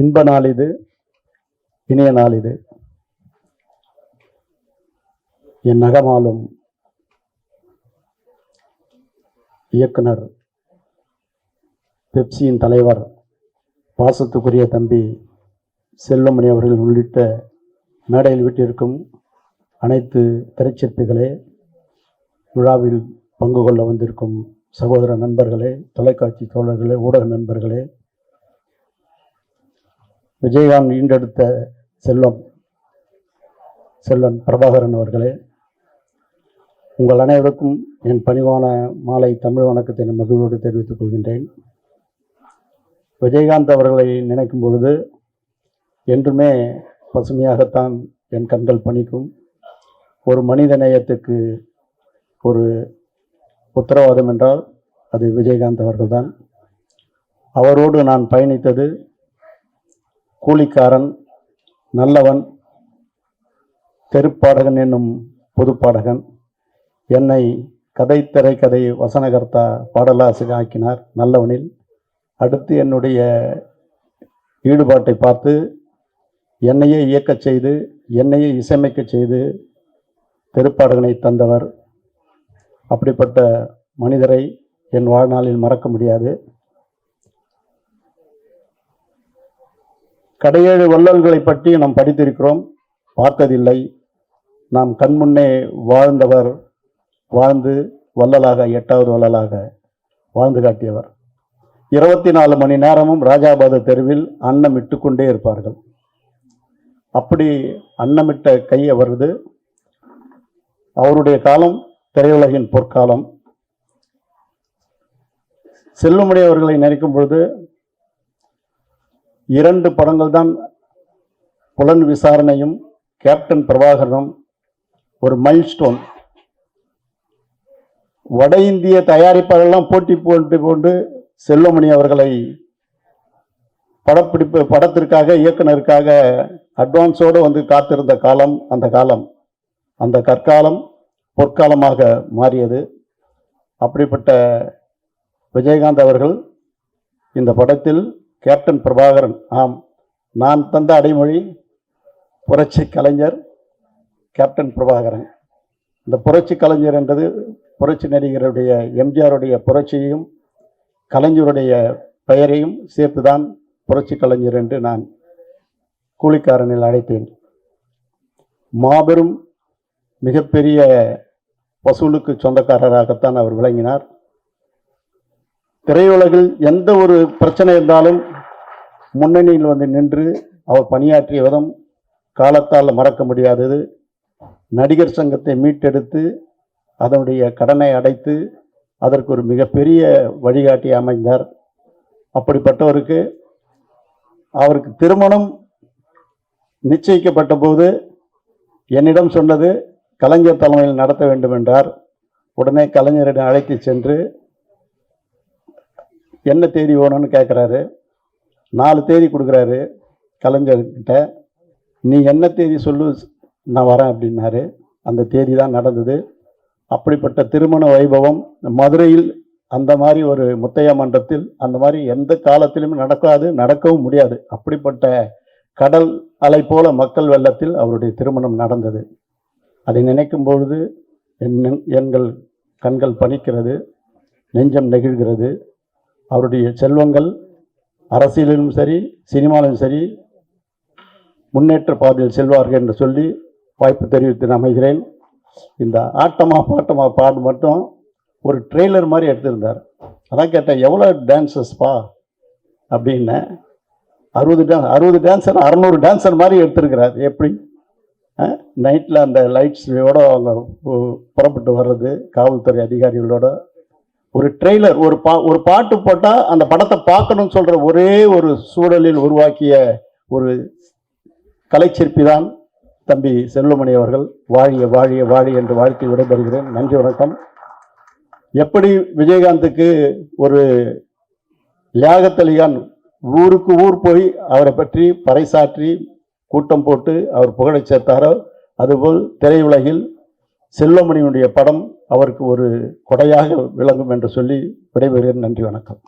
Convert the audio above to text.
இன்ப நாள் இது, இனிய நாள் இது. என் நகமாலும் இயக்குனர், பெப்சியின் தலைவர், பாசத்துக்குரிய தம்பி செல்வமணி அவர்கள் உள்ளிட்ட மேடையில் விட்டிருக்கும் அனைத்து திரைச்சிற்பிகளே, விழாவில் பங்கு கொள்ள வந்திருக்கும் சகோதர நண்பர்களே, தொலைக்காட்சி தோழர்களே, ஊடக நண்பர்களே, விஜயகாந்த் ஈண்டெடுத்த செல்வன் பிரபாகரன் அவர்களே, உங்கள் அனைவருக்கும் என் பணிவான மாலை தமிழ் வணக்கத்தை மகிழ்வோடு தெரிவித்துக் கொள்கின்றேன். விஜயகாந்த் அவர்களை நினைக்கும் பொழுது என்றுமே பசுமையாகத்தான் என் கண்கள் பணிக்கும். ஒரு மனித நேயத்துக்கு ஒரு உத்தரவாதம் என்றால் அது விஜயகாந்த் அவர்கள்தான். அவரோடு நான் பயணித்தது கூலிக்காரன், நல்லவன், தெருப்பாடகன் என்னும் பொதுப்பாடகன். என்னை கதை, திரைக்கதை, வசனகர்த்தா, பாடலாசிரியர் ஆக்கினார் நல்லவனில். அடுத்து என்னுடைய ஈடுபாட்டை பார்த்து என்னையே இயக்கச் செய்து, என்னையே இசையமைக்கச் செய்து தெருப்பாடகனை தந்தவர். அப்படிப்பட்ட மனிதரை என் வாழ்நாளில் மறக்க முடியாது. கடையேழு வள்ளல்களை பற்றி நாம் படித்திருக்கிறோம், பார்த்ததில்லை. நாம் கண்முன்னே வாழ்ந்தவர், வாழ்ந்து வள்ளலாக, 8வது வள்ளலாக வாழ்ந்து காட்டியவர். 24 மணி நேரமும் ராஜாபாத தெருவில் அன்னமிட்டு கொண்டே இருப்பார்கள். அப்படி அன்னமிட்ட கை அவரது. அவருடைய காலம் திரையுலகின் பொற்காலம். செல்வமணி அவர்களை நினைக்கும் பொழுது 2 படங்கள் தான், புலன் விசாரணையும் கேப்டன் பிரபாகரனும் ஒரு மைல்ஸ்டோன். வட இந்திய தயாரிப்பாளர்கள்லாம் போட்டி போட்டு செல்வமணி அவர்களை படத்திற்காக, இயக்குனருக்காக அட்வான்ஸோடு வந்து காத்திருந்த காலம் அந்த காலம். அந்த கற்காலம் பொற்காலமாக மாறியது. அப்படிப்பட்ட விஜயகாந்த் அவர்கள் இந்த படத்தில் கேப்டன் பிரபாகரன், ஆம், நான் தந்த அடைமொழி புரட்சி கலைஞர் கேப்டன் பிரபாகரன். இந்த புரட்சி கலைஞர் என்றது புரட்சி நடிகருடைய எம்ஜிஆருடைய புரட்சியையும் கலைஞருடைய பெயரையும் சேர்த்துதான் புரட்சி கலைஞர் என்று நான் கூலிக்காரனில் அழைத்தேன். மாபெரும் மிகப்பெரிய வசூலுக்கு சொந்தக்காரராகத்தான் அவர் விளங்கினார். திரையுலகில் எந்த ஒரு பிரச்சனை இருந்தாலும் முன்னணியில் வந்து நின்று அவர் பணியாற்றிய விதம் காலத்தால் மறக்க முடியாதது. நடிகர் சங்கத்தை மீட்டெடுத்து அதனுடைய கடனை அடைத்து அதற்கு ஒரு மிகப்பெரிய வழிகாட்டி அமைந்தார். அப்படிப்பட்டவருக்கு, அவருக்கு திருமணம் நிச்சயிக்கப்பட்ட போது என்னிடம் சொன்னது கலைஞர் தலைமையில் நடத்த வேண்டும் என்றார். உடனே கலைஞரிடம் அழைத்து சென்று என்ன தேதி வேணும்னு கேட்குறாரு. 4 தேதி கொடுக்குறாரு கலைஞர்கிட்ட. நீ என்ன தேதி சொல்லு, நான் வரேன் அப்படின்னாரு. அந்த தேதி தான் நடந்தது. அப்படிப்பட்ட திருமண வைபவம் மதுரையில் அந்த மாதிரி ஒரு முத்தையா மன்றத்தில் அந்த மாதிரி எந்த காலத்திலும் நடக்காது, நடக்கவும் முடியாது. அப்படிப்பட்ட கடல் அலை போல மக்கள் வெள்ளத்தில் அவருடைய திருமணம் நடந்தது. அதை நினைக்கும் பொழுது எங்கள் கண்கள் பனிக்கிறது, நெஞ்சம் நெகிழ்கிறது. அவருடைய செல்வங்கள் அரசியலிலும் சரி, சினிமாவிலும் சரி முன்னேற்ற பாதையில் செல்வார்கள் என்று சொல்லி வாய்ப்பு தெரிவித்து அமைகிறேன். இந்த ஆட்டமா பாட்டமா பாடு மட்டும் ஒரு ட்ரெய்லர் மாதிரி எடுத்திருந்தார். அதான் கேட்டேன், எவ்வளோ டான்ஸஸ்ப்பா அப்படின்னு. 60 டான்ஸர் 600 டான்ஸர் மாதிரி எடுத்திருக்கிறார். எப்படி நைட்டில் அந்த லைட்ஸோட அவங்க புறப்பட்டு வர்றது, காவல்துறை அதிகாரிகளோட ஒரு ட்ரெய்லர், ஒரு பாட்டு போட்டால் அந்த படத்தை பார்க்கணும்னு சொல்கிற ஒரே ஒரு சூழலில் உருவாக்கிய ஒரு கலைச்சிற்பி தான் தம்பி செல்வமணி அவர்கள். வாழிய வாழிய வாழி என்று வாழ்த்தி விடைபெறுகிறேன். நன்றி, வணக்கம். எப்படி விஜயகாந்துக்கு ஒரு லியாகத் ஊருக்கு ஊர் போய் அவரை பற்றி பறைசாற்றி கூட்டம் போட்டு அவர் புகழை சேர்த்தாரோ, அதுபோல் திரையுலகில் செல்வமணியினுடைய படம் அவருக்கு ஒரு கொடையாக விளங்கும் என்று சொல்லி விடைபெறுகிறேன். நன்றி, வணக்கம்.